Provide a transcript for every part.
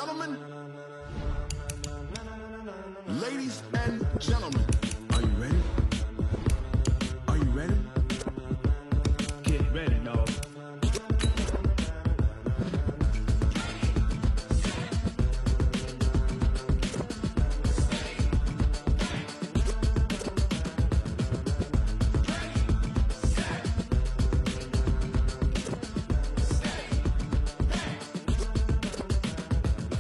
gentlemen, ladies and gentlemen, are you ready? Are you ready? Get ready, dog.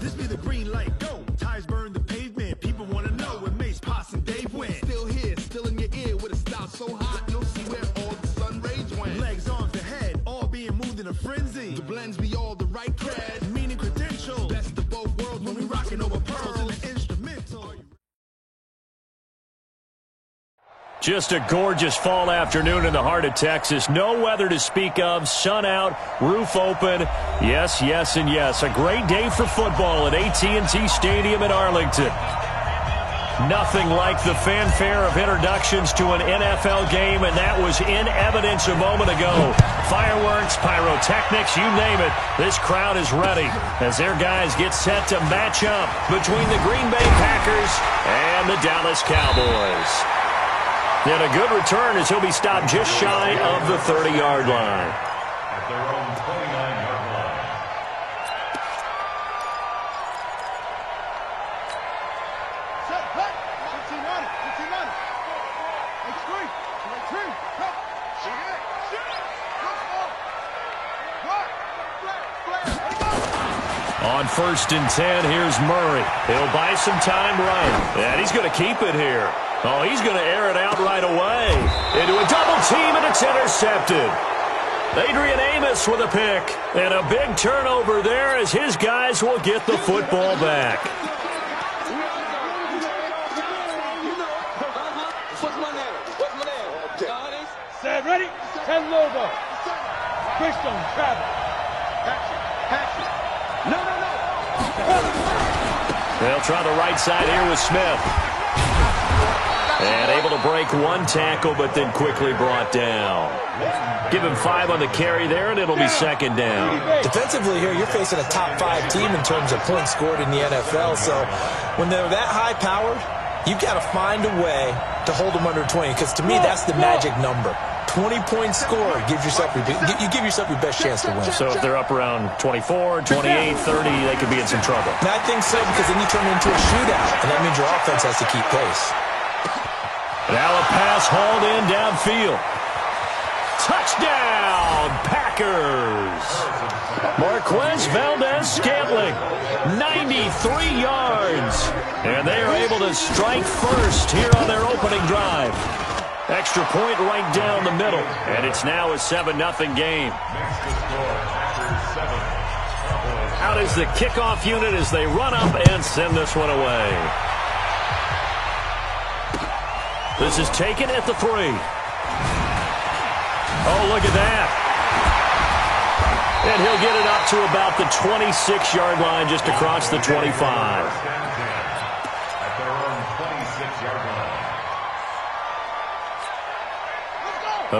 This be the green light, go. Tires burn the pavement. People want to know where Mace, Pops, and Dave went. Still here, still in your ear with a style so hot, you'll see where all the sun rays went. Legs, arms, the head, all being moved in a frenzy. The blends be all the right cred, meaning credential. Best of both worlds when we rockin' over pearls in the instrumental. Just a gorgeous fall afternoon in the heart of Texas. No weather to speak of. Sun out, roof open. Yes, yes, and yes. A great day for football at AT&T Stadium in Arlington. Nothing like the fanfare of introductions to an NFL game, and that was in evidence a moment ago. Fireworks, pyrotechnics, you name it. This crowd is ready as their guys get set to match up between the Green Bay Packers and the Dallas Cowboys. And a good return as he'll be stopped just shy of the 30-yard line. At their own 29-yard line. Set, hut, 15 on it, 15 on it. Make three, make three, go. Shoot it, let's go. What? Flare, let it go. On 1st and 10, here's Murray. He'll buy some time right. And he's going to keep it here. Oh, he's going to air it out right away. Into a double team, and it's intercepted. Adrian Amos with a pick. And a big turnover there as his guys will get the football back. Set, ready? 10 logo. Christian, travel. Catch it. No. They'll try the right side here with Smith. And able to break one tackle, but then quickly brought down. Give him 5 on the carry there, and it'll be 2nd down. Defensively here, you're facing a top 5 team in terms of points scored in the NFL. So when they're that high-powered, you've got to find a way to hold them under 20. Because to me, that's the magic number. 20 points scored. You give yourself your best chance to win. So if they're up around 24, 28, 30, they could be in some trouble. And I think so, because then you turn it into a shootout, and that means your offense has to keep pace. Now a pass hauled in downfield. Touchdown, Packers! Marquez Valdez-Scantling, 93 yards. And they are able to strike first here on their opening drive. Extra point right down the middle. And it's now a 7-0 game. Out is the kickoff unit as they run up and send this one away. This is taken at the 3. Oh, look at that. And he'll get it up to about the 26-yard line, just across the 25. At their own 26-yard line.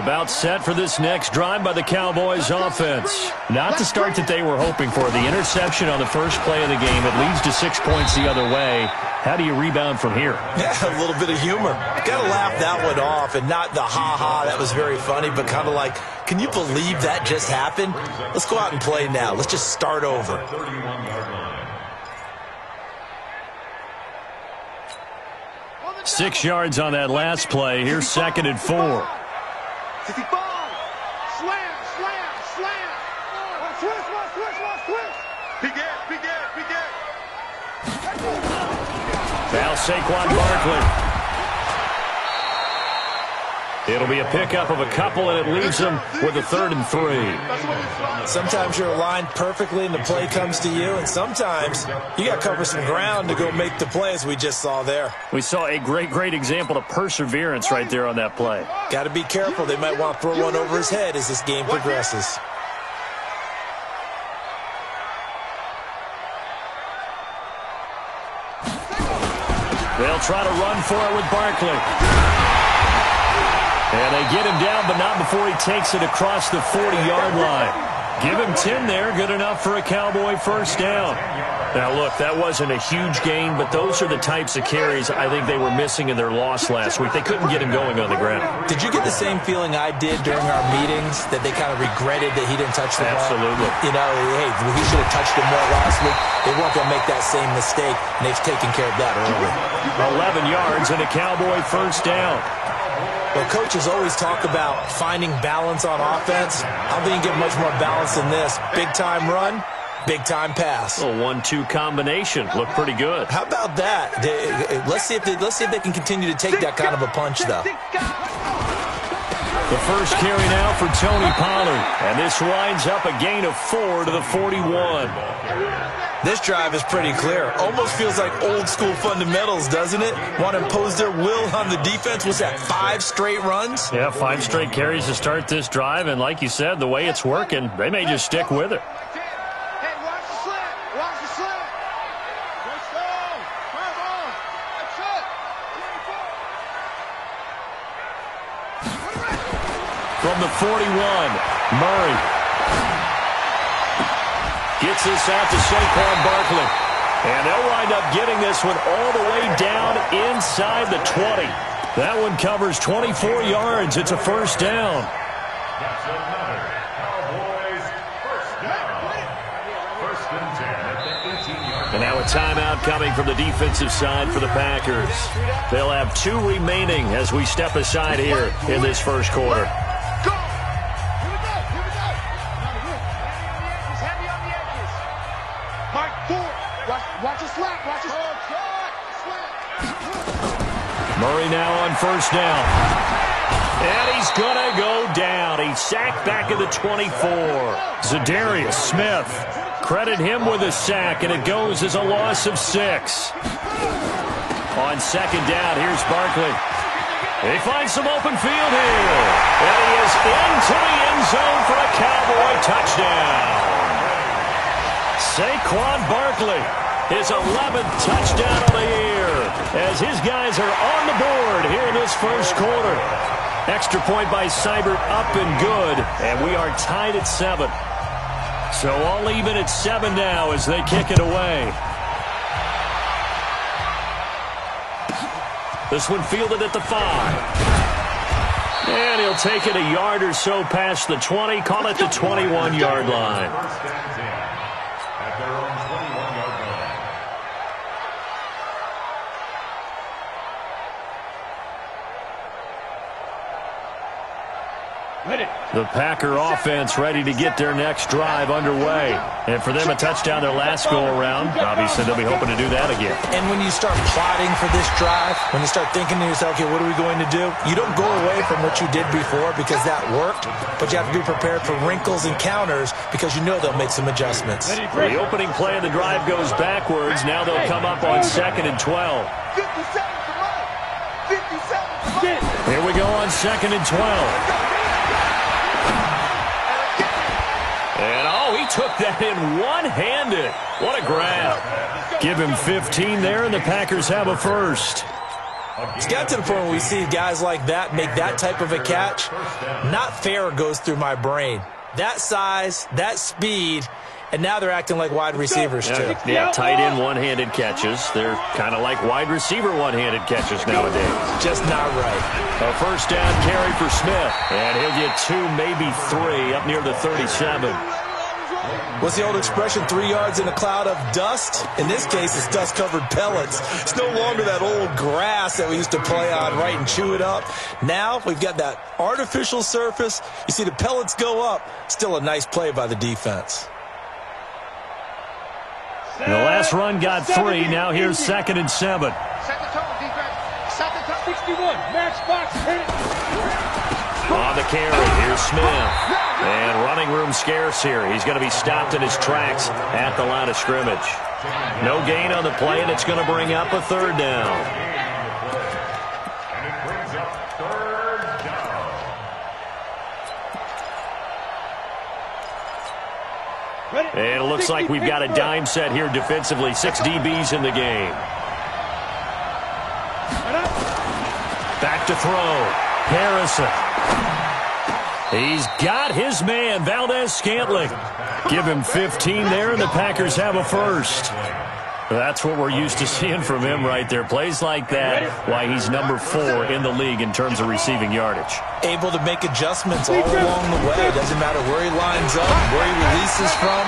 About set for this next drive by the Cowboys offense. Not the start that they were hoping for. The interception on the first play of the game. It leads to 6 points the other way. How do you rebound from here? Yeah, a little bit of humor. Got to laugh that one off, and not the ha-ha, that was very funny, but kind of like, can you believe that just happened? Let's go out and play now. Let's just start over. 31-yard line. 6 yards on that last play. Here's 2nd and 4. 65. Slam. Switch. Big it. Now Saquon Barkley. It'll be a pickup of a couple, and it leaves them with a 3rd and 3. Sometimes you're aligned perfectly and the play comes to you, and sometimes you got to cover some ground to go make the play, as we just saw there. We saw a great example of perseverance right there on that play. Got to be careful. They might want to throw one over his head as this game progresses. They'll try to run for it with Barkley. And they get him down, but not before he takes it across the 40-yard line. Give him 10 there. Good enough for a Cowboy first down. Now, look, that wasn't a huge gain, but those are the types of carries I think they were missing in their loss last week. They couldn't get him going on the ground. Did you get the same feeling I did during our meetings, that they kind of regretted that he didn't touch the ball? Absolutely. You know, hey, he should have touched it more last week. They weren't going to make that same mistake, and they've taken care of that early. 11 yards and a Cowboy first down. Well, coaches always talk about finding balance on offense. I don't think you get much more balance than this. Big-time run, big-time pass. A 1-2 combination. Looked pretty good. How about that? Let's see if they can continue to take that kind of a punch, though. The first carry now for Tony Pollard. And this winds up a gain of 4 to the 41. This drive is pretty clear. Almost feels like old-school fundamentals, doesn't it? Want to impose their will on the defense. Was that 5 straight runs? Yeah, 5 straight carries to start this drive. And like you said, the way it's working, they may just stick with it. Hey, watch the slant. Watch the slant. Let's go. Come on. That's it. From the 41, Murray gets this out to Saquon Barkley. And they'll wind up getting this one all the way down inside the 20. That one covers 24 yards. It's a first down. That's another Cowboys first down. First and 10 at the 18-yard line. And now a timeout coming from the defensive side for the Packers. They'll have 2 remaining as we step aside here in this first quarter. Watch the slant. Watch the slant. Murray now on first down. And he's going to go down. He's sacked back at the 24. Zadarius Smith. Credit him with a sack, and it goes as a loss of 6. On second down, here's Barkley. He finds some open field here. And he is into the end zone for a Cowboy touchdown. Saquon Barkley, his 11th touchdown of the year, as his guys are on the board here in this first quarter. Extra point by Seibert, up and good, and we are tied at 7. So all even at 7 now as they kick it away. This one fielded at the 5. And he'll take it a yard or so past the 20, call it the 21-yard line. First and 10 at their own 21-yard line. The Packer offense ready to get their next drive underway. And for them, a touchdown their last go-around. Obviously, they'll be hoping to do that again. And when you start plotting for this drive, when you start thinking to yourself, okay, what are we going to do? You don't go away from what you did before because that worked, but you have to be prepared for wrinkles and counters because you know they'll make some adjustments. The opening play of the drive goes backwards. Now they'll come up on 2nd and 12. 57 to run. 57 to run. Here we go on 2nd and 12. And, oh, he took that in one-handed. What a grab. Give him 15 there, and the Packers have a first. It's got to the point where we see guys like that make that type of a catch. Not fair goes through my brain. That size, that speed, and now they're acting like wide receivers, too. Yeah, tight end one-handed catches. They're kind of like wide receiver one-handed catches nowadays. Just not right. A first down carry for Smith. And he'll get 2, maybe 3, up near the 37. What's the old expression, 3 yards in a cloud of dust? In this case, it's dust-covered pellets. It's no longer that old grass that we used to play on, right, and chew it up. Now we've got that artificial surface. You see the pellets go up. Still a nice play by the defense. The last run got 3. Now here's 2nd and 7. Set the tone, defense. Set the tone. 61. Match box. Hit it. On the carry, here's Smith. And running room scarce here. He's going to be stopped in his tracks at the line of scrimmage. No gain on the play, and it's going to bring up a 3rd down. And it brings up 3rd down. And it looks like we've got a dime set here defensively. 6 DBs in the game. Back to throw. Harrison. He's got his man, Valdez-Scantling. Give him 15 there, and the Packers have a first. That's what we're used to seeing from him right there. Plays like that, why he's number 4 in the league in terms of receiving yardage. Able to make adjustments all along the way. Doesn't matter where he lines up, where he releases from.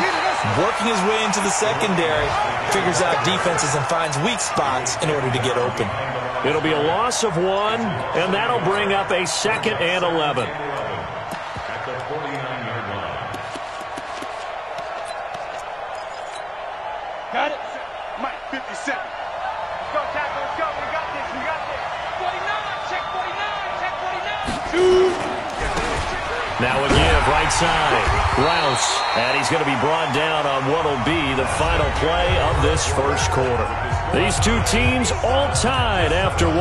Working his way into the secondary. Figures out defenses and finds weak spots in order to get open. It'll be a loss of 1, and that'll bring up a 2nd and 11. At the 49-yard line. Got it. Mike, 57. Let's go, tackle. Let's go. We got this. We got this. 49. Check 49. Check 49. Now a give, right side. Rouse. And he's going to be brought down on what will be the final play of this first quarter. These two teams all tied after 1.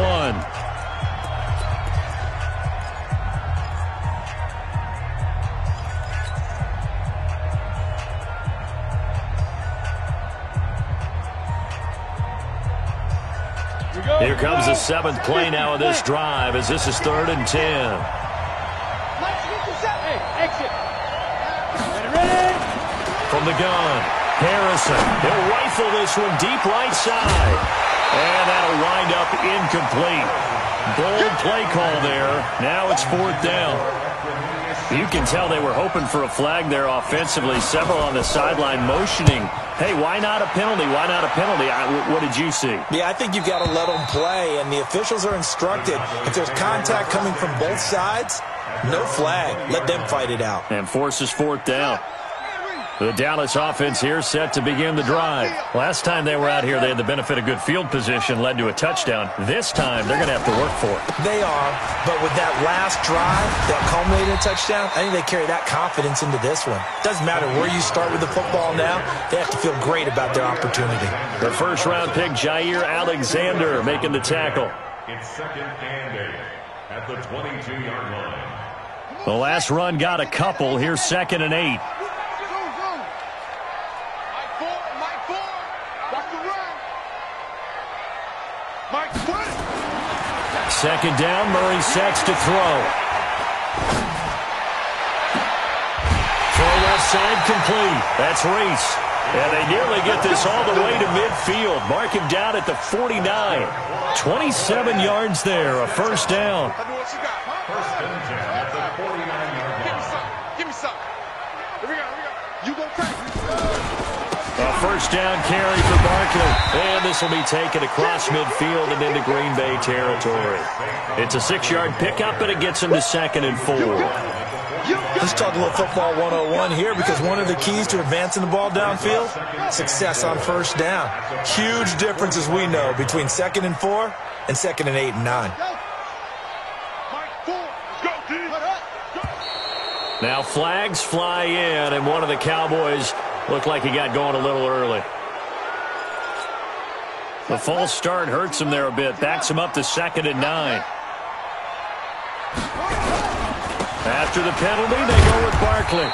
Here comes the 7th play now of this drive as this is 3rd and 10. Hey, exit. Ready? From the gun, Harrison. He'll rifle this one deep right side. And that'll wind up incomplete. Bold play call there. Now it's 4th down. You can tell they were hoping for a flag there offensively. Several on the sideline motioning. Hey, why not a penalty? Why not a penalty? What did you see? Yeah, I think you've got to let them play, and the officials are instructed. If there's contact coming from both sides, no flag. Let them fight it out. And forces 4th down. The Dallas offense here set to begin the drive. Last time they were out here, they had the benefit of good field position, led to a touchdown. This time, they're going to have to work for it. They are, but with that last drive that culminated in a touchdown, I think they carry that confidence into this one. Doesn't matter where you start with the football now, they have to feel great about their opportunity. The first-round pick, Jair Alexander, making the tackle. It's 2nd and 8 at the 22-yard line. The last run got a couple. Here's 2nd and 8. Second down, Murray sets to throw. Throw left side complete. That's Reese. And they nearly get this all the way to midfield. Mark him down at the 49. 27 yards there, a first down. First and 10 at the 49-yard line. Give me some. Here we go. You go crazy. A first down carry for Barkley. And this will be taken across midfield and into Green Bay territory. It's a 6-yard pickup, and it gets him to 2nd and 4. Let's talk a little football 101 here, because one of the keys to advancing the ball downfield, success on first down. Huge difference, as we know, between 2nd and 4 and 2nd and 8 and 9. Now flags fly in, and one of the Cowboys looked like he got going a little early. The false start hurts him there a bit. Backs him up to 2nd and 9. After the penalty, they go with Barkley.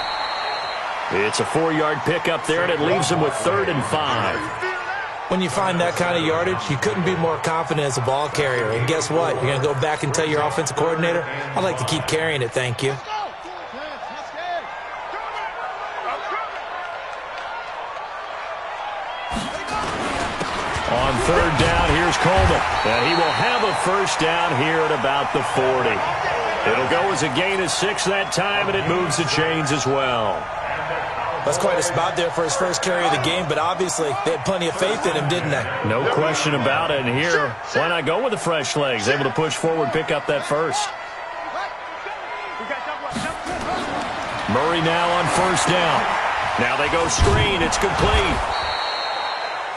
It's a 4-yard pickup there, and it leaves him with 3rd and 5. When you find that kind of yardage, you couldn't be more confident as a ball carrier. And guess what? You're going to go back and tell your offensive coordinator, I'd like to keep carrying it, thank you. On 3rd down, here's Coleman. And he will have a first down here at about the 40. It'll go as a gain of 6 that time, and it moves the chains as well. That's quite a spot there for his first carry of the game, but obviously they had plenty of faith in him, didn't they? No question about it. And here, why not go with the fresh legs? Able to push forward, pick up that first. Murray now on first down. Now they go screen. It's complete.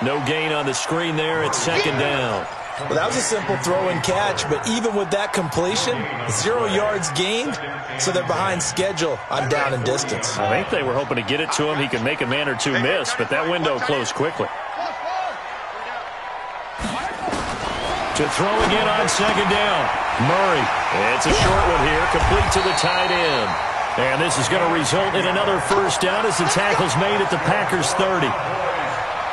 No gain on the screen there. It's 2nd down. Well, that was a simple throw and catch, but even with that completion, 0 yards gained, so they're behind schedule on down and distance. I think they were hoping to get it to him. He could make a man or two miss, but that window closed quickly. To throw again on 2nd down. Murray. It's a short one here, complete to the tight end. And this is going to result in another first down as the tackle's made at the Packers' 30.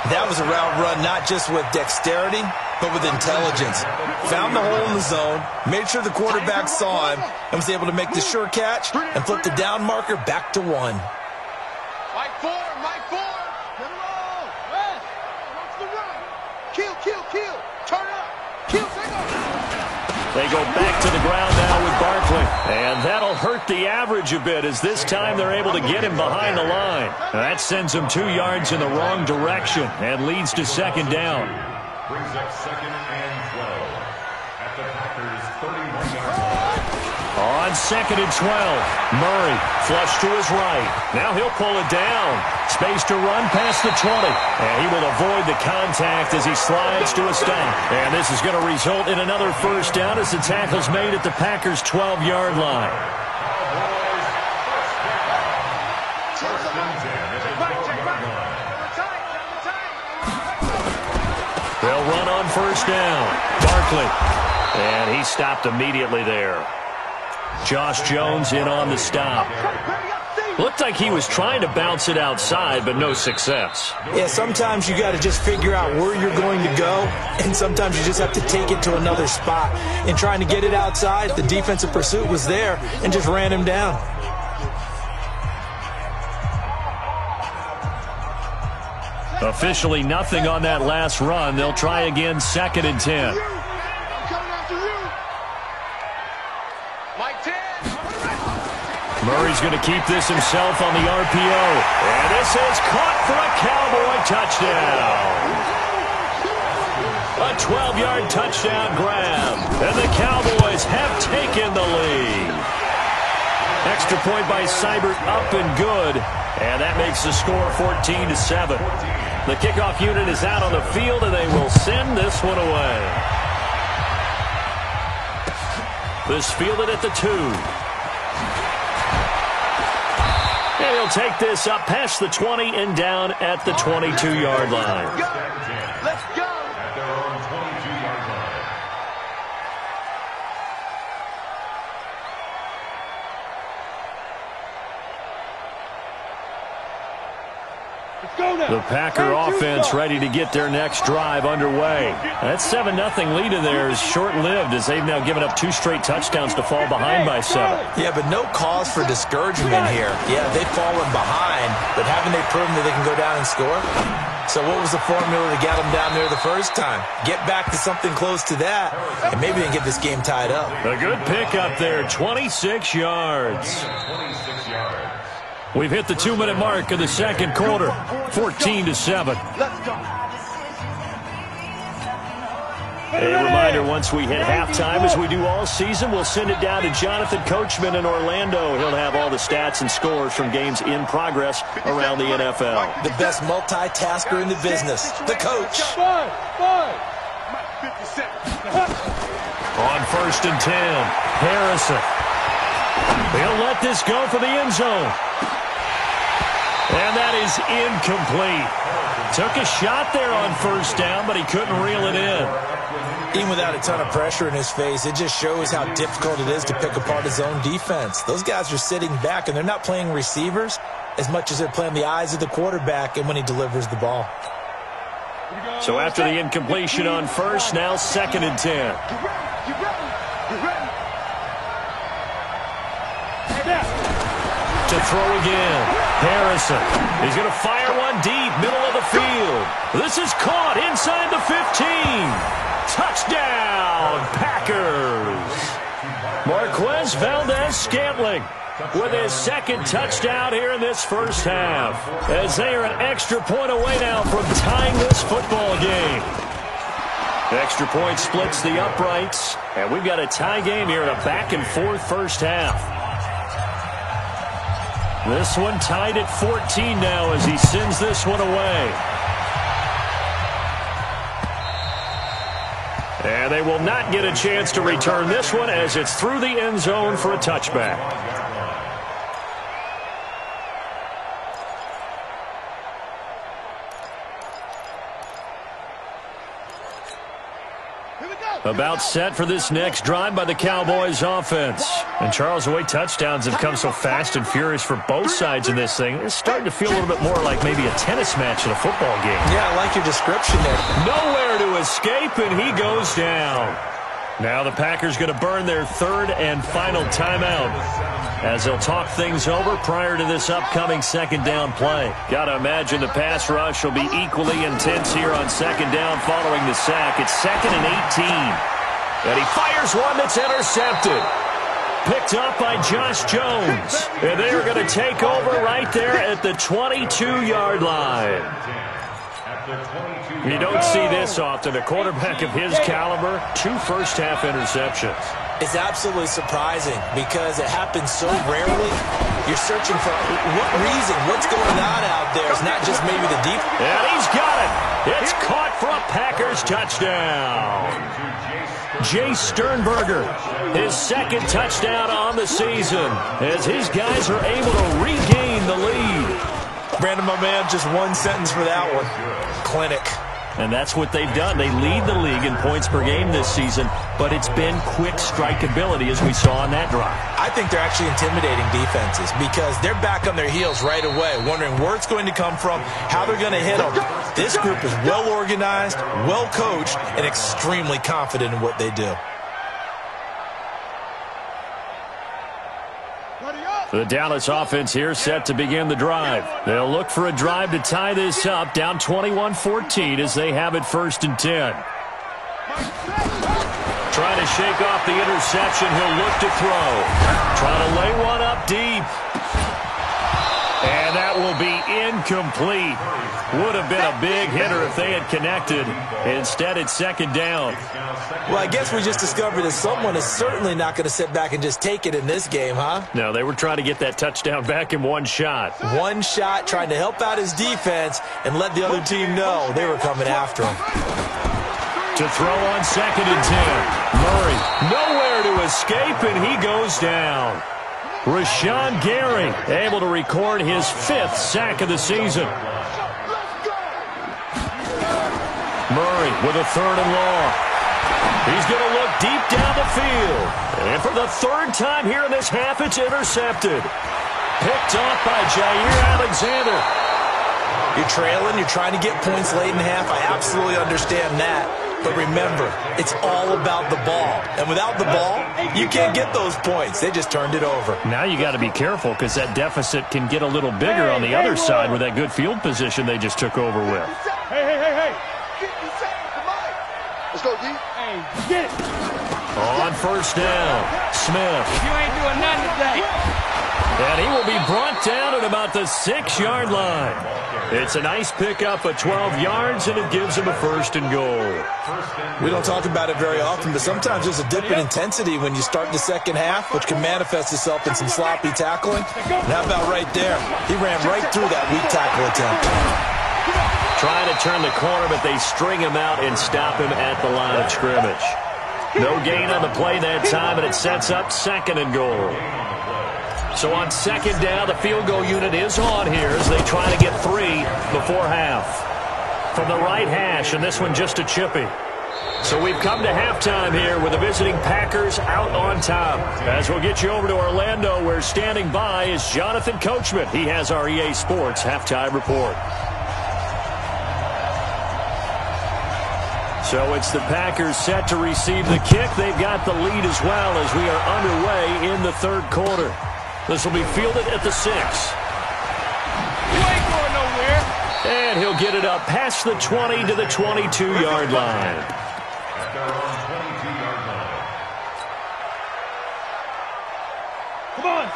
That was a route run not just with dexterity, but with intelligence. Found the hole in the zone, made sure the quarterback saw him, and was able to make the sure catch and flip the down marker back to 1. Mike 4, Mike 4. Get it all. West. Watch the run. Kill, kill, kill. Turn up. Kill, take off. They go back to the ground now with Barkley. And that'll hurt the average a bit as this time they're able to get him behind the line. That sends him 2 yards in the wrong direction and leads to second down. Brings up 2nd and 12 at the Packers' 31-yard line. On 2nd and 12, Murray flush to his right. Now he'll pull it down. Space to run past the 20. And he will avoid the contact as he slides to a stop. And this is going to result in another first down as the tackle's made at the Packers' 12-yard line. First and 10 at the 12-yard line. They'll run on first down. Barkley. And he stopped immediately there. Josh Jones in on the stop. Looked like he was trying to bounce it outside, but no success. Yeah, sometimes you got to just figure out where you're going to go, and sometimes you just have to take it to another spot. In trying to get it outside, the defensive pursuit was there and just ran him down. Officially nothing on that last run. They'll try again 2nd and 10. Murray's going to keep this himself on the RPO. And this is caught for a Cowboy touchdown. A 12-yard touchdown grab. And the Cowboys have taken the lead. Extra point by Seibert up and good. And that makes the score 14-7. The kickoff unit is out on the field, and they will send this one away. This fielded at the 2. And he'll take this up past the 20 and down at the 22-yard line. Let's go. At their own 22-yard line. The Packer offense ready to get their next drive underway. That 7-0 lead of theirs is short-lived as they've now given up 2 straight touchdowns to fall behind by 7. Yeah, but no cause for discouragement here. Yeah, they've fallen behind, but haven't they proven that they can go down and score? So what was the formula that got them down there the first time? Get back to something close to that, and maybe they can get this game tied up. A good pickup there, 26 yards. 26 yards. We've hit the 2-minute mark of the second quarter, 14-7. A reminder, once we hit halftime, as we do all season, we'll send it down to Jonathan Coachman in Orlando. He'll have all the stats and scores from games in progress around the NFL. The best multitasker in the business, the coach. On 1st and 10, Harrison. He'll let this go for the end zone. And that is incomplete. Took a shot there on first down, but he couldn't reel it in. Even without a ton of pressure in his face, it just shows how difficult it is to pick apart his own defense. Those guys are sitting back, and they're not playing receivers as much as they're playing the eyes of the quarterback and when he delivers the ball. So after the incompletion on first, now 2nd and 10. To throw again, Harrison. He's going to fire one deep, middle of the field. This is caught inside the 15. Touchdown, Packers. Marquez Valdez-Scantling with his 2nd touchdown here in this first half, as they are an extra point away now from tying this football game. The extra point splits the uprights, and we've got a tie game here in a back-and-forth first half. This one tied at 14 now as he sends this one away. And they will not get a chance to return this one as it's through the end zone for a touchback. About set for this next drive by the Cowboys offense. And Charles, the way touchdowns have come so fast and furious for both sides in this thing, it's starting to feel a little bit more like maybe a tennis match in a football game. Yeah, I like your description there. Nowhere to escape, and he goes down. Now the Packers going to burn their third and final timeout as they'll talk things over prior to this upcoming second down play. Got to imagine the pass rush will be equally intense here on second down following the sack. It's 2nd and 18. And he fires one that's intercepted. Picked up by Josh Jones. And they are going to take over right there at the 22-yard line. You don't see this often. A quarterback of his caliber, 2 first-half interceptions. It's absolutely surprising because it happens so rarely. You're searching for what reason, what's going on out there. It's not just maybe the deep. And he's got it. It's caught for a Packers touchdown. Jay Sternberger, his second touchdown on the season as his guys are able to regain the lead. Brandon, my man, just one sentence for that one. Clinic. And that's what they've done. They lead the league in points per game this season, but it's been quick strikeability as we saw on that drive. I think they're actually intimidating defenses because they're back on their heels right away, wondering where it's going to come from, how they're going to hit them. This group is well organized, well coached, and extremely confident in what they do. The Dallas offense here set to begin the drive. They'll look for a drive to tie this up, down 21-14 as they have it 1st and 10. Trying to shake off the interception. He'll look to throw. Trying to lay one up deep. And that will be incomplete. Would have been a big hitter if they had connected. Instead, it's 2nd down. Well, I guess we just discovered that someone is certainly not going to sit back and just take it in this game, huh? No, they were trying to get that touchdown back in one shot. One shot, trying to help out his defense and let the other team know they were coming after him. To throw on 2nd and 10. Murray, nowhere to escape, and he goes down. Rashawn Gary able to record his 5th sack of the season. Murray with a 3rd and long. He's going to look deep down the field. And for the 3rd time here in this half, it's intercepted. Picked off by Jair Alexander. You're trailing, you're trying to get points late in half. I absolutely understand that. But remember, it's all about the ball. And without the ball, you can't get those points. They just turned it over. Now you got to be careful because that deficit can get a little bigger on the other side with that good field position they just took over with. Hey. Let's go, D. Hey, get it. On 1st down, Smith. You ain't doing nothing today. And he will be brought down at about the 6-yard line. It's a nice pickup of 12 yards, and it gives him a 1st and goal. We don't talk about it very often, but sometimes there's a dip in intensity when you start the second half, which can manifest itself in some sloppy tackling. And how about right there? He ran right through that weak tackle attempt. Trying to turn the corner, but they string him out and stop him at the line of scrimmage. No gain on the play that time, and it sets up 2nd and goal. So on 2nd down, the field goal unit is on here as they try to get 3 before half. From the right hash, and this one just a chippy. So we've come to halftime here with the visiting Packers out on top. As we'll get you over to Orlando, where standing by is Jonathan Coachman. He has our EA Sports halftime report. So it's the Packers set to receive the kick. They've got the lead as well as we are underway in the 3rd quarter. This will be fielded at the 6. You ain't going nowhere. And he'll get it up past the 20 to the 22-yard line.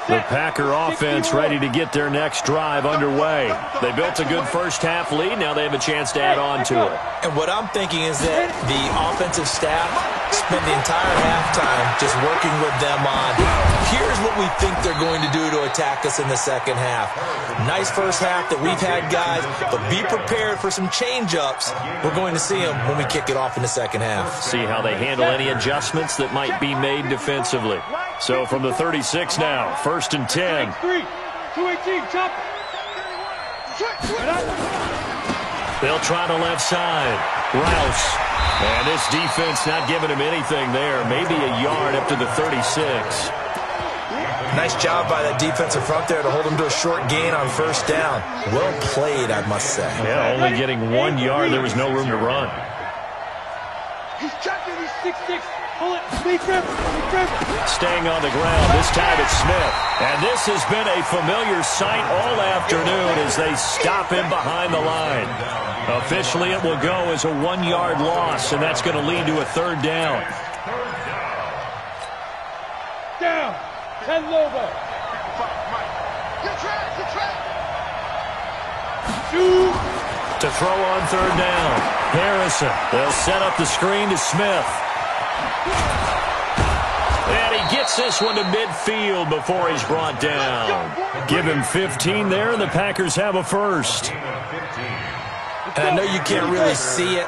The Packer offense ready to get their next drive underway. They built a good first-half lead. Now they have a chance to add on to it. And what I'm thinking is that the offensive staff spent the entire halftime just working with them on, here's what we think they're going to do to attack us in the second half. Nice first half that we've had, guys, but be prepared for some change-ups. We're going to see them when we kick it off in the second half. See how they handle any adjustments that might be made defensively. So from the 36 now, 1st and 10. 218, chop. They'll try the left side. Rouse And this defense not giving him anything there. Maybe a yard up to the 36. Nice job by that defensive front there to hold him to a short gain on first down. Well played, I must say. Yeah, only getting 1 yard. There was no room to run. He's checking. He's 6'6". Pull it. Sneak him. Staying on the ground. This time it's Smith. And this has been a familiar sight all afternoon as they stop him behind the line. Officially, it will go as a 1 yard loss, and that's going to lead to a third down. Down. 10 Lobo. Get track. Shoot. To throw on third down. Harrison. They'll set up the screen to Smith. And he gets this one to midfield before he's brought down. Give him 15 there, and the Packers have a first. And I know you can't really see it,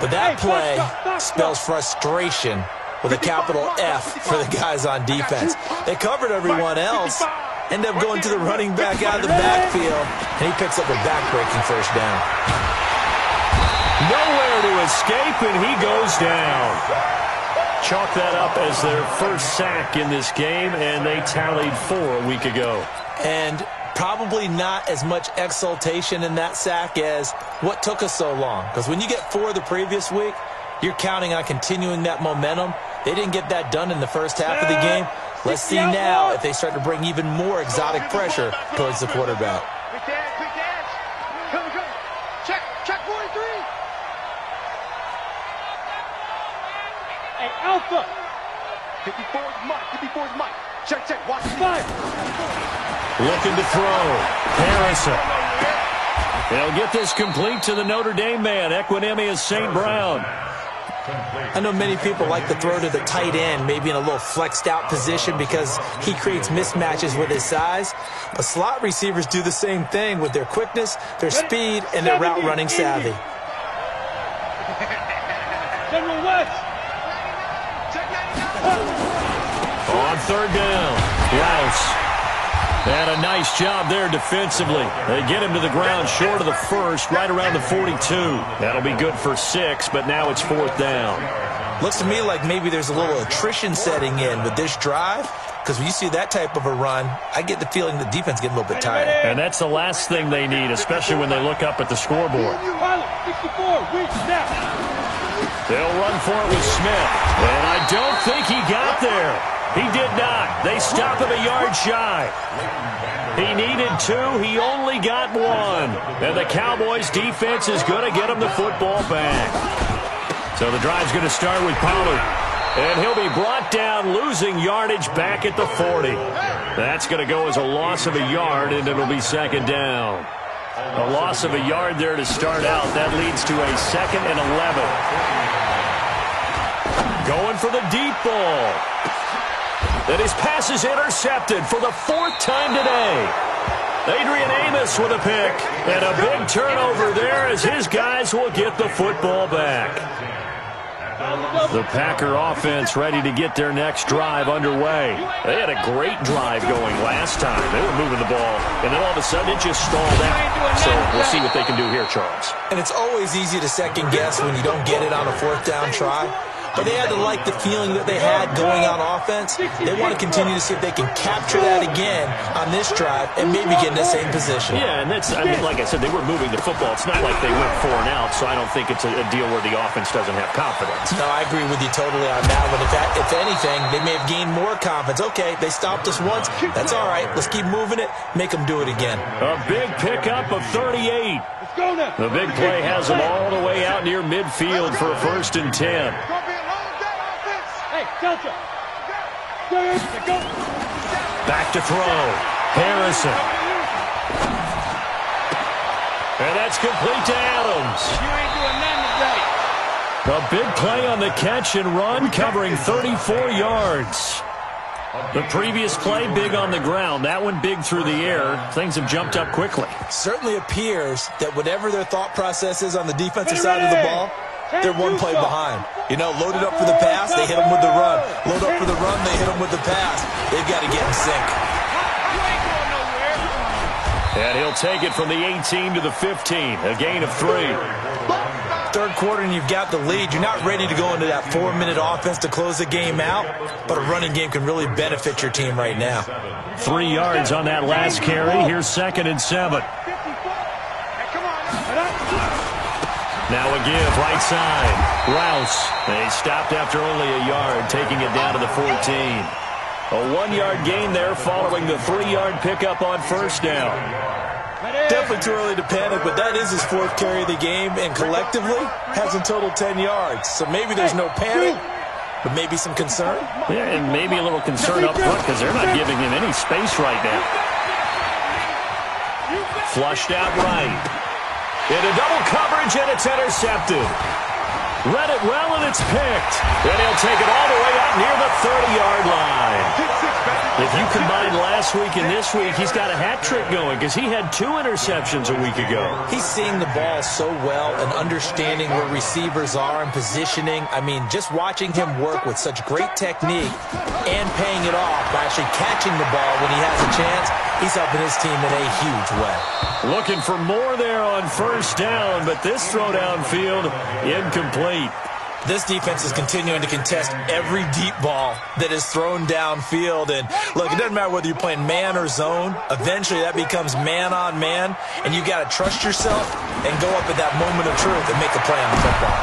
but that play spells frustration with a capital F for the guys on defense. They covered everyone else, end up going to the running back out of the backfield, and he picks up a back-breaking first down. Nowhere to escape, and he goes down. Chalk that up as their first sack in this game, and they tallied 4 a week ago. And probably not as much exultation in that sack as what took us so long. Because when you get 4 the previous week, you're counting on continuing that momentum. They didn't get that done in the first half of the game. Let's see now if they start to bring even more exotic pressure towards the quarterback. Quick dance. Come. Check 43. Hey, Alpha. 54's Mike. Check. Watch it. 5. Looking to throw. Harrison. They'll get this complete to the Notre Dame man. Equanimous St. Brown. I know many people like to throw to the tight end, maybe in a little flexed out position because he creates mismatches with his size. But slot receivers do the same thing with their quickness, their speed, and their route running savvy. General West. On third down. Rouse. And a nice job there defensively. They get him to the ground short of the first, right around the 42. That'll be good for 6, but now it's 4th down. Looks to me like maybe there's a little attrition setting in with this drive, because when you see that type of a run, I get the feeling the defense getting a little bit tired. And that's the last thing they need, especially when they look up at the scoreboard. Pilot, 64. Reach now. They'll run for it with Smith. And I don't think he got there. He did not. They stop him a yard shy. He needed 2. He only got 1. And the Cowboys' defense is going to get him the football back. So the drive's going to start with Pollard. And he'll be brought down, losing yardage back at the 40. That's going to go as a loss of a yard, and it'll be 2nd down. A loss of a yard there to start out. That leads to a 2nd and 11. Going for the deep ball. And his pass is intercepted for the 4th time today. Adrian Amos with a pick. And a big turnover there as his guys will get the football back. The Packer offense ready to get their next drive underway. They had a great drive going last time. They were moving the ball, and then all of a sudden it just stalled out. So we'll see what they can do here, Charles. And it's always easy to second guess when you don't get it on a 4th down try. But they had to like the feeling that they had going on offense. They want to continue to see if they can capture that again on this drive and maybe get in the same position. Yeah, and that's, I mean, like I said, they were moving the football. It's not like they went 4 and out, so I don't think it's a deal where the offense doesn't have confidence. No, I agree with you totally on that one. If anything, they may have gained more confidence. Okay, they stopped us once. That's all right. Let's keep moving it. Make them do it again. A big pickup of 38. Let's go now. The big play has them all the way out near midfield for a 1st and 10. Hey, Delta. Go. Back to throw. Harrison. And that's complete to Adams. You ain't doing nothing today. A big play on the catch and run, covering 34 yards. The previous play, big on the ground. That one big through the air. Things have jumped up quickly. Certainly appears that whatever their thought process is on the defensive side of the ball, they're 1 play behind. You know, loaded up for the pass, they hit them with the run. Load up for the run, they hit them with the pass. They've got to get in sync. You ain't going nowhere. And he'll take it from the 18 to the 15. A gain of 3. third quarter and you've got the lead, you're not ready to go into that 4-minute offense to close the game out, but a running game can really benefit your team right now. 3 yards on that last carry. Here's 2nd and 7. Now a give, right side. Rouse. They stopped after only a yard, taking it down to the 14. A 1-yard gain there following the 3-yard pickup on first down. Definitely too early to panic, but that is his 4th carry of the game, and collectively has in total 10 yards. So maybe there's no panic, but maybe some concern. Yeah, and maybe a little concern up front because they're not giving him any space right now. Flushed out right. Into double coverage, and it's intercepted. Read it well, and it's picked. And he'll take it all the way up near the 30-yard line. If you combine last week and this week, he's got a hat trick going because he had 2 interceptions a week ago. He's seeing the ball so well and understanding where receivers are and positioning. I mean, just watching him work with such great technique and paying it off by actually catching the ball when he has a chance, he's helping his team in a huge way. Looking for more there on first down, but this throw downfield incomplete. This defense is continuing to contest every deep ball that is thrown downfield. And look, it doesn't matter whether you're playing man or zone. Eventually that becomes man on man, and you got to trust yourself and go up at that moment of truth and make a play on the football.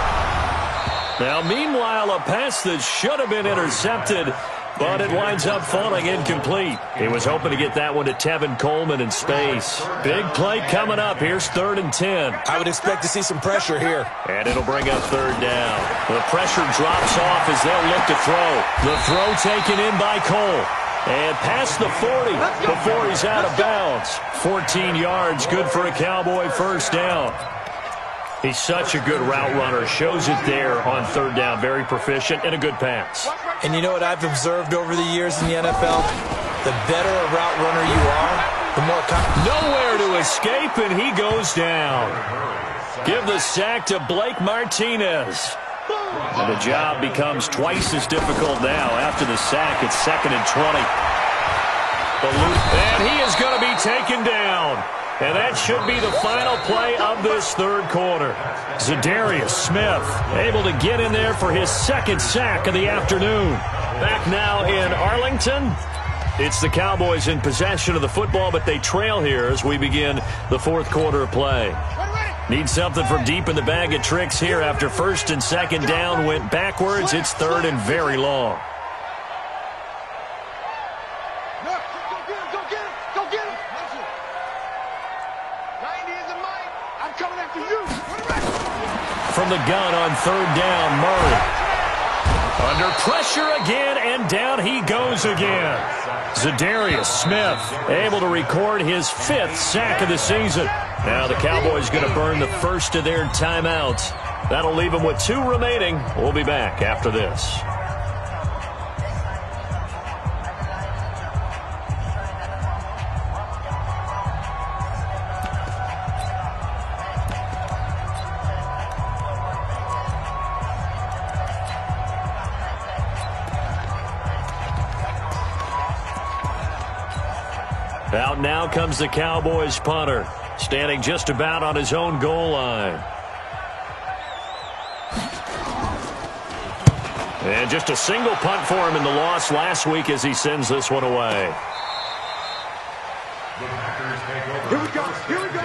Now, meanwhile, a pass that should have been intercepted, but it winds up falling incomplete. He was hoping to get that one to Tevin Coleman in space. Big play coming up. Here's 3rd and 10. I would expect to see some pressure here. And it'll bring up 3rd down. The pressure drops off as they'll look to throw. The throw taken in by Cole. And past the 40 before he's out of bounds. 14 yards, good for a Cowboy first down. He's such a good route runner. Shows it there on 3rd down. Very proficient and a good pass. And you know what I've observed over the years in the NFL? The better a route runner you are, the more... Nowhere to escape, and he goes down. Give the sack to Blake Martinez. And the job becomes twice as difficult now. After the sack, it's 2nd and 20. And he is going to be taken down. And that should be the final play of this 3rd quarter. Zadarius Smith able to get in there for his 2nd sack of the afternoon. Back now in Arlington. It's the Cowboys in possession of the football, but they trail here as we begin the 4th quarter of play. Need something from deep in the bag of tricks here after 1st and 2nd down went backwards. It's 3rd and very long. From the gun on 3rd down, Murray. Under pressure again, and down he goes again. Zadarius Smith able to record his 5th sack of the season. Now the Cowboys going to burn the first of their timeouts. That'll leave them with 2 remaining. We'll be back after this. Out now comes the Cowboys punter, standing just about on his own goal line. And just a single punt for him in the loss last week as he sends this one away. Here we go. Here we go.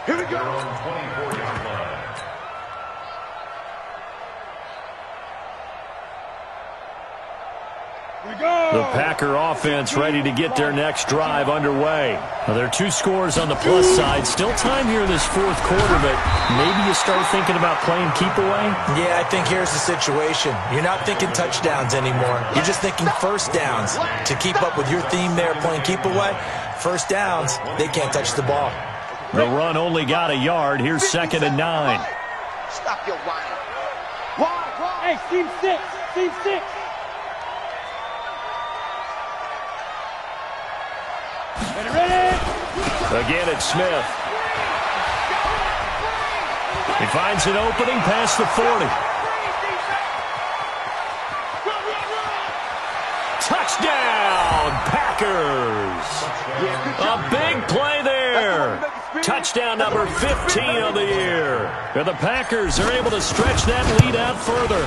Here we go. 24-yard line. The Packer offense ready to get their next drive underway. Now, there are 2 scores on the plus side. Still time here in this 4th quarter, but maybe you start thinking about playing keep away? Yeah, I think here's the situation. You're not thinking touchdowns anymore. You're just thinking first downs. To keep up with your theme there, playing keep away, first downs, they can't touch the ball. The run only got a yard. Here's 2nd and 9. Stop your whining. Hey, team 6. Team 6. Again, it's Smith. He finds an opening past the 40. Touchdown, Packers. A big play there. Touchdown number 15 of the year. And the Packers are able to stretch that lead out further.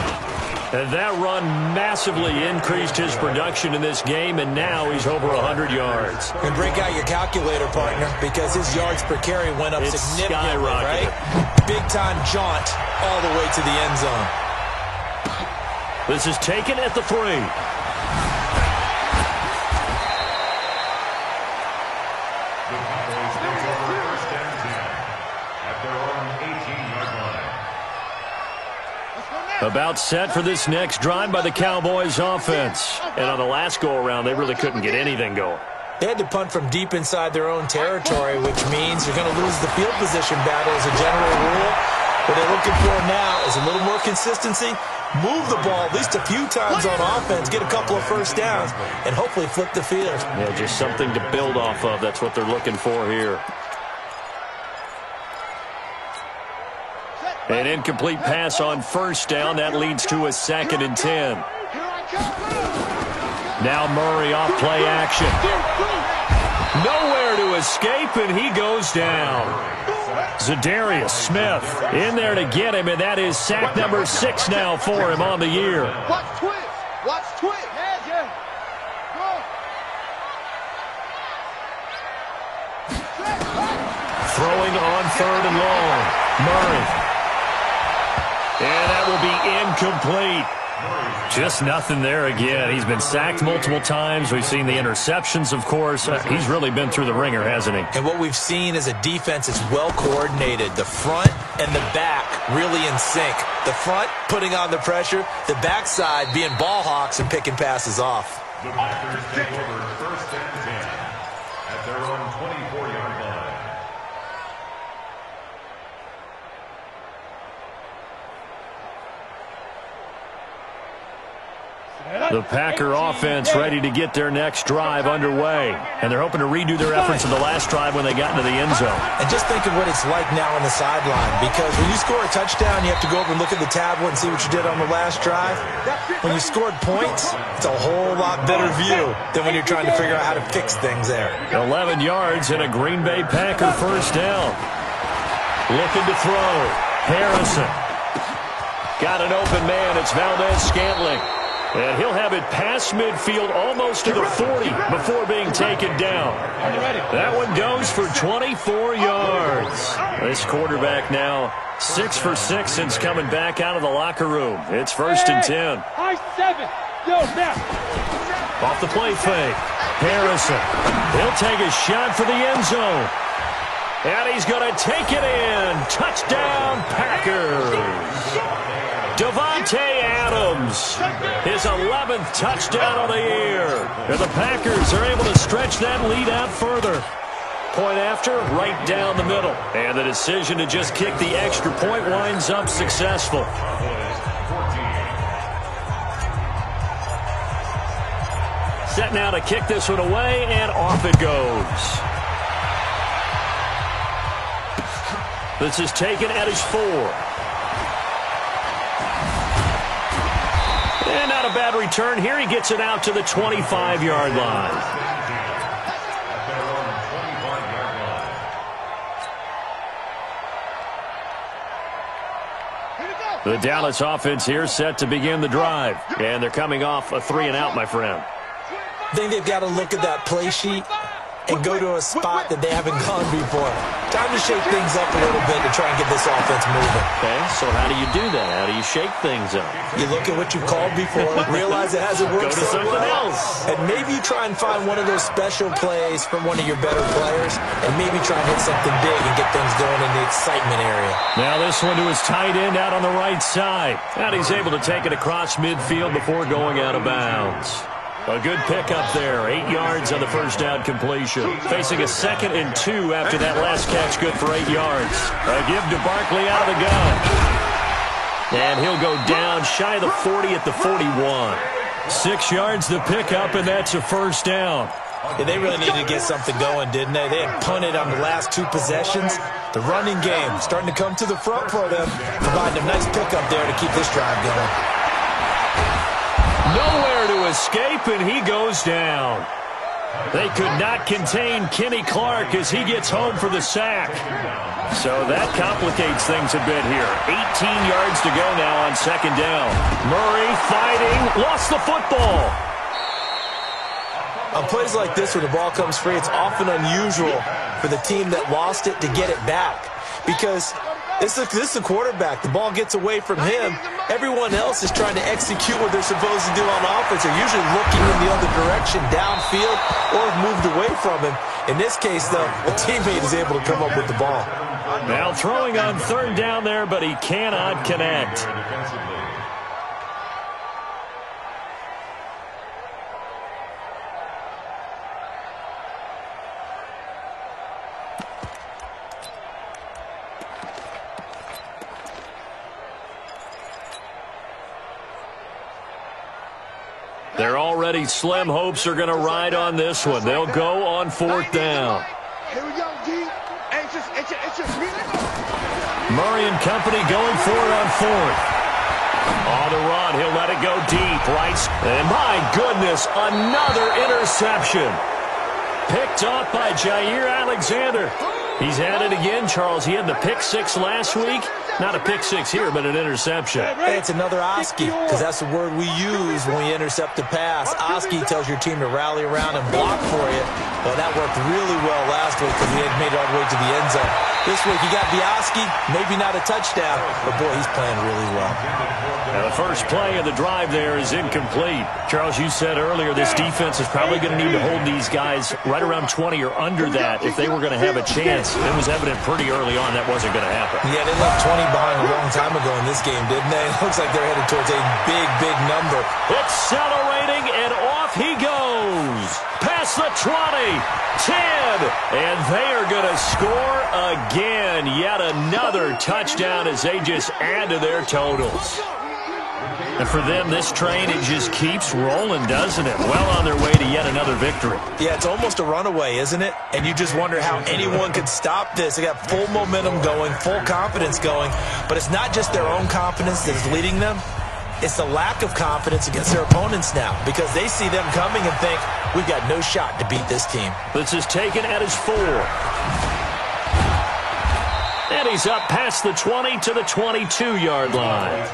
And that run massively increased his production in this game, and now he's over 100 yards. And break out your calculator, partner, because his yards per carry went up significantly, right? Big-time jaunt all the way to the end zone. This is taken at the 3. About set for this next drive by the Cowboys offense. And on the last go-around, they really couldn't get anything going. They had to punt from deep inside their own territory, which means you're going to lose the field position battle as a general rule. What they're looking for now is a little more consistency, move the ball at least a few times on offense, get a couple of first downs, and hopefully flip the field. Yeah, just something to build off of. That's what they're looking for here. An incomplete pass on first down. That leads to a 2nd and 10. Now Murray off play action. Nowhere to escape, and he goes down. Zadarius Smith in there to get him, and that is sack number 6 now for him on the year. Watch twist. Watch twist. Yeah. Throwing on 3rd and long. Murray. And that will be incomplete. Just nothing there again. He's been sacked multiple times. We've seen the interceptions, of course. He's really been through the ringer, hasn't he? And what we've seen is a defense that's well coordinated. The front and the back really in sync. The front putting on the pressure. The backside being ball hawks and picking passes off. The Packers take over 1st and 10 at their own 24-yard line. The Packer offense ready to get their next drive underway. And they're hoping to redo their efforts in the last drive when they got into the end zone. And just think of what it's like now on the sideline, because when you score a touchdown, you have to go over and look at the tablet and see what you did on the last drive. When you scored points, it's a whole lot better view than when you're trying to figure out how to fix things there. 11 yards and a Green Bay Packer first down. Looking to throw. Harrison. Got an open man. It's Valdez-Scantling. And he'll have it past midfield almost to the 40 before being taken down. That one goes for 24 yards. This quarterback now 6 for 6 since coming back out of the locker room. It's 1st and 10. High 7. Yo, now. Off the play fake. Harrison. He'll take a shot for the end zone. And he's going to take it in. Touchdown, Packers. Davante Adams, his 11th touchdown of the year. And the Packers are able to stretch that lead out further. Point after, right down the middle. And the decision to just kick the extra point winds up successful. Set now to kick this one away, and off it goes. This is taken at his 4. And not a bad return here. He gets it out to the 25-yard line. The Dallas offense here set to begin the drive. And they're coming off a 3-and-out, my friend. I think they've got to look at that play sheet and go to a spot that they haven't gone before. Time to shake things up a little bit to try and get this offense moving. Okay, so how do you do that? How do you shake things up? You look at what you called before, realize it hasn't worked Go to so something well, else. and maybe you try and find one of those special plays from one of your better players, and maybe try and hit something big and get things going in the excitement area. Now this one to his tight end out on the right side. And he's able to take it across midfield before going out of bounds. A good pickup there. 8 yards on the first down completion. Facing a 2nd and 2 after that last catch, good for 8 yards. A give to Barkley out of the gun. And he'll go down shy of the 40 at the 41. 6 yards the pickup, and that's a first down. Yeah, they really needed to get something going, didn't they? They had punted on the last 2 possessions. The running game starting to come to the front for them, providing a nice pickup there to keep this drive going. Nowhere to escape, and he goes down. They could not contain Kenny Clark as he gets home for the sack. So that complicates things a bit here. 18 yards to go now on second down. Murray fighting, lost the football. On plays like this where the ball comes free, it's often unusual for the team that lost it to get it back. Because this is the quarterback. The ball gets away from him. Everyone else is trying to execute what they're supposed to do on offense. They're usually looking in the other direction, downfield, or have moved away from him. In this case, though, a teammate is able to come up with the ball. Now throwing on third down there, but he cannot connect. They're already slim hopes are going to ride on this one. They'll go on fourth down. Here we go, D. Murray and company going for it on fourth. On the run, he'll let it go deep, right? And my goodness, another interception. Picked off by Jair Alexander. He's had it again, Charles. He had the pick six last week. Not a pick six here, but an interception. Hey, it's another Oski, because that's the word we use when we intercept a pass. Oski tells your team to rally around and block for you. Well, that worked really well last week because he had made it all the way to the end zone. This week, he got the Oski, maybe not a touchdown, but boy, he's playing really well. Now, the first play of the drive there is incomplete. Charles, you said earlier this defense is probably going to need to hold these guys right around 20 or under that if they were going to have a chance. It was evident pretty early on that wasn't going to happen. Yeah, they left 20 behind a long time ago in this game, didn't they? It looks like they're headed towards a big, big number. Accelerating, and off he goes. Past the 20, 10, and they are going to score again. Yet another touchdown as they just add to their totals. And for them, this train, it just keeps rolling, doesn't it? Well on their way to yet another victory. Yeah, it's almost a runaway, isn't it? And you just wonder how anyone could stop this. They got full momentum going, full confidence going. But it's not just their own confidence that is leading them. It's the lack of confidence against their opponents now because they see them coming and think, we've got no shot to beat this team. This is taken at his 4. And he's up past the 20 to the 22-yard line.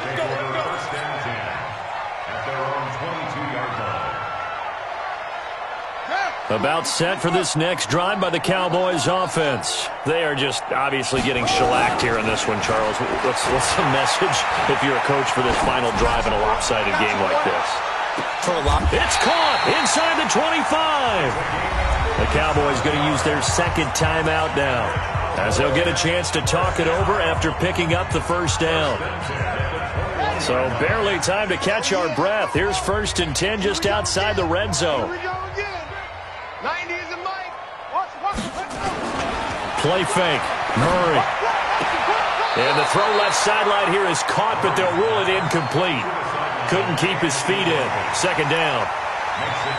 About set for this next drive by the Cowboys offense. They are just obviously getting shellacked here in this one, Charles. What's the message if you're a coach for this final drive in a lopsided game like this? It's caught inside the 25. The Cowboys going to use their second timeout now, as they'll get a chance to talk it over after picking up the first down. So barely time to catch our breath. Here's 1st and 10 just outside the red zone. Play fake. Murray. And the throw left sideline here is caught, but they'll rule it incomplete. Couldn't keep his feet in. Second down.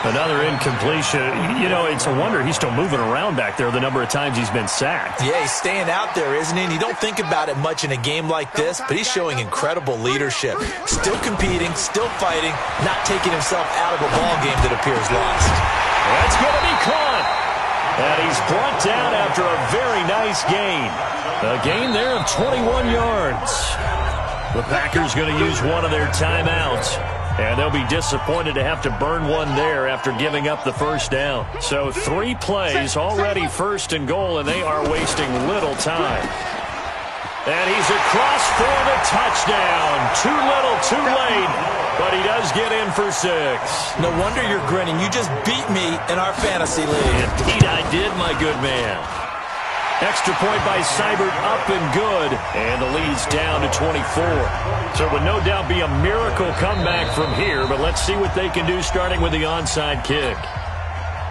Another incompletion. You know, it's a wonder he's still moving around back there the number of times he's been sacked. Yeah, he's staying out there, isn't he? And you don't think about it much in a game like this, but he's showing incredible leadership. Still competing, still fighting, not taking himself out of a ball game that appears lost. That's going to be caught. And he's brought down after a very nice gain. A gain there of 21 yards. The Packers going to use one of their timeouts. And they'll be disappointed to have to burn one there after giving up the first down. So 3 plays, already 1st and goal, and they are wasting little time. And he's across for the touchdown. Too little, too late. But he does get in for 6. No wonder you're grinning. You just beat me in our fantasy league. Indeed I did, my good man. Extra point by Seibert, up and good. And the lead's down to 24. So it would no doubt be a miracle comeback from here, but let's see what they can do starting with the onside kick.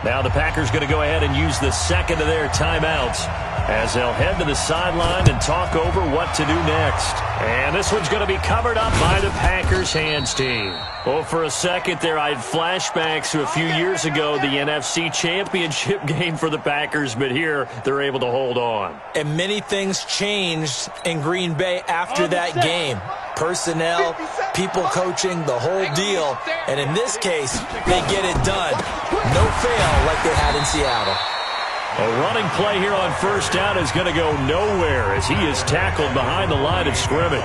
Now the Packers going to go ahead and use the second of their timeouts. as they'll head to the sideline and talk over what to do next. And this one's going to be covered up by the Packers hands team. Well, for a second there, I had flashbacks to a few years ago, the NFC Championship game for the Packers, but here they're able to hold on. And many things changed in Green Bay after that game. Personnel, people coaching, the whole deal. And in this case, they get it done. No fail like they had in Seattle. A running play here on first down is going to go nowhere as he is tackled behind the line of scrimmage.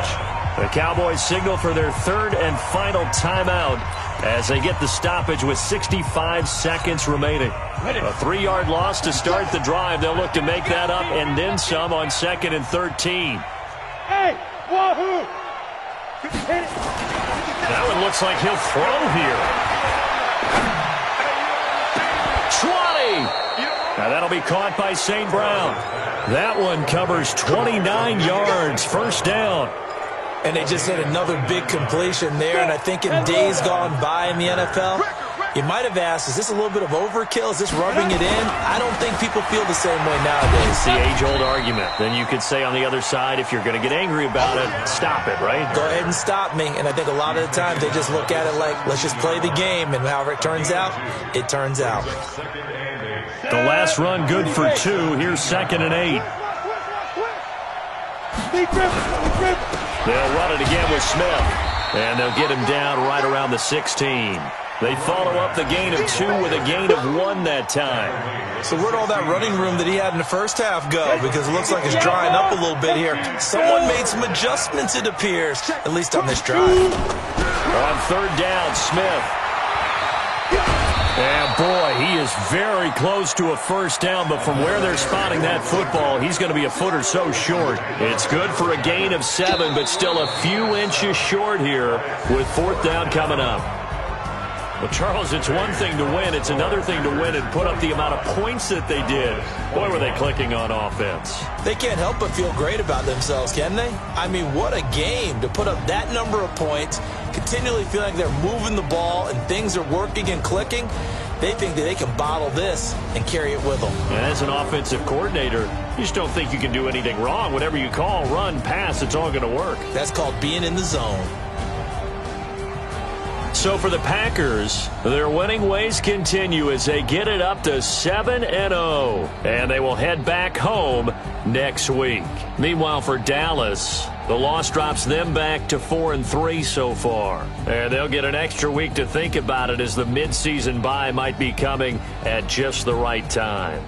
The Cowboys signal for their third and final timeout as they get the stoppage with 65 seconds remaining. A 3-yard loss to start the drive. They'll look to make that up and then some on 2nd and 13. Hey, wahoo! That one looks like he'll throw here. 20! Now that'll be caught by St. Brown. That one covers 29 yards, first down. And they just hit another big completion there. And I think in days gone by in the NFL, you might have asked, is this a little bit of overkill? Is this rubbing it in? I don't think people feel the same way nowadays. It's the age-old argument. Then you could say on the other side, if you're going to get angry about it, stop it, right? Go ahead and stop me. And I think a lot of the times they just look at it like, let's just play the game. And however it turns out, it turns out. The last run good for 2. Here's 2nd and 8. They'll run it again with Smith. And they'll get him down right around the 16. They follow up the gain of 2 with a gain of 1 that time. So where'd all that running room that he had in the first half go? Because it looks like it's drying up a little bit here. Someone made some adjustments, it appears, at least on this drive. On 3rd down, Smith. And boy, he is very close to a first down, but from where they're spotting that football, he's going to be a foot or so short. It's good for a gain of 7, but still a few inches short here with 4th down coming up. Well, Charles, it's one thing to win. It's another thing to win and put up the amount of points that they did. Boy, were they clicking on offense. They can't help but feel great about themselves, can they? I mean, what a game to put up that number of points, continually feel like they're moving the ball and things are working and clicking. They think that they can bottle this and carry it with them. And as an offensive coordinator, you just don't think you can do anything wrong. Whatever you call, run, pass, it's all going to work. That's called being in the zone. So for the Packers, their winning ways continue as they get it up to 7-0. And they will head back home next week. Meanwhile, for Dallas, the loss drops them back to 4-3 so far. And they'll get an extra week to think about it as the midseason bye might be coming at just the right time.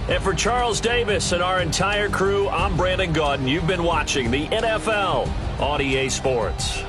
And for Charles Davis and our entire crew, I'm Brandon Gaudin. You've been watching the NFL on EA Sports.